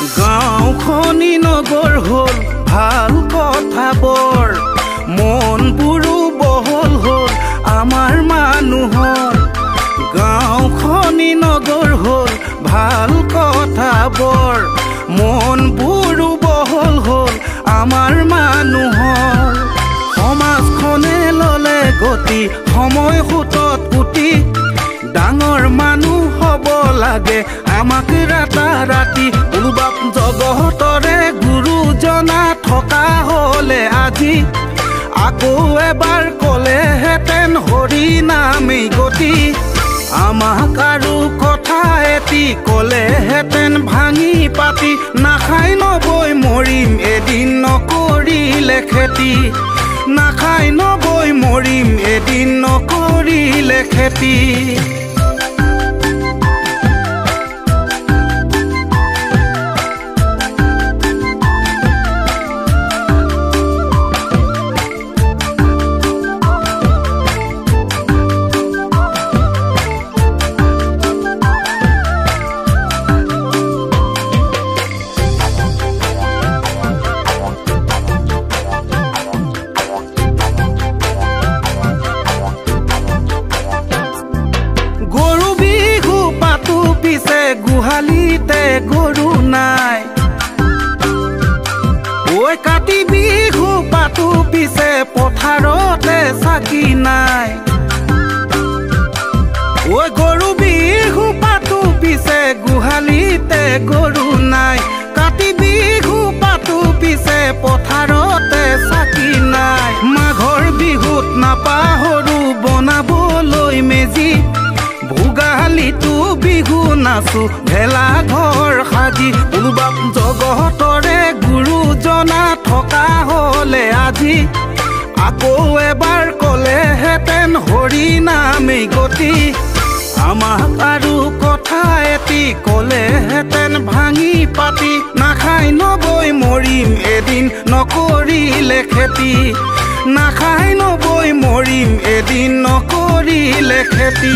গাঁওখনি নগৰ হ'ল ভাল কথাবোৰ মনবোৰো বহল হ'ল আমাৰ মানুহৰ গাঁওখনি নগৰ হ'ল ভাল কথাবোৰ মনবোৰো বহল হ'ল আমাৰ মানুহৰ সমাজখনে ললে গতি সময় সুতত পুতি ডাঙৰ মানুহ হ'ব লাগে আমাক ৰাতাৰাতি উলবাপ জগতৰে গুৰুজনা থকা হ'লে আজি আকৌ এবাৰ ক'লেহেঁতেন হৰি নামেই গতি আমাক আৰু কথা এটি ক'লেহেঁতেন ভাঙি পাতি নাখাই নবৈ মৰিম এদিন নকৰিলে খেতি নাখাই নবৈ মৰিম এদিন নকৰিলে খেতি গুহালিতে গৰু নাই ঐ কাতি বিহু পাতো পিছে পথাৰতে চাকি নাই ঐ গৰু বিহু পাতো পিছে গুহালিতে গৰু নাই কাতি বিহু পাতো পিছে পথাৰতে চাকি নাই মাঘৰ বিহুত নাপাহৰো বনাবলৈ মেজি ভোগালীটো বিহু নাচো ভেলা ঘৰ সাজি উলবাপ জগতৰে গুৰুজনা থকা হ'লে আজি আকৌ এবাৰ ক'লেহেঁতেন হৰি নামেই গতি আমাক আৰু কথা এটি ক'লেহেঁতেন ভাঙি পাতি নাখাই নবৈ মৰিম এদিন নকৰিলে খেতি নাখাই নবৈ মৰিম এদিন নকৰিলে খেতি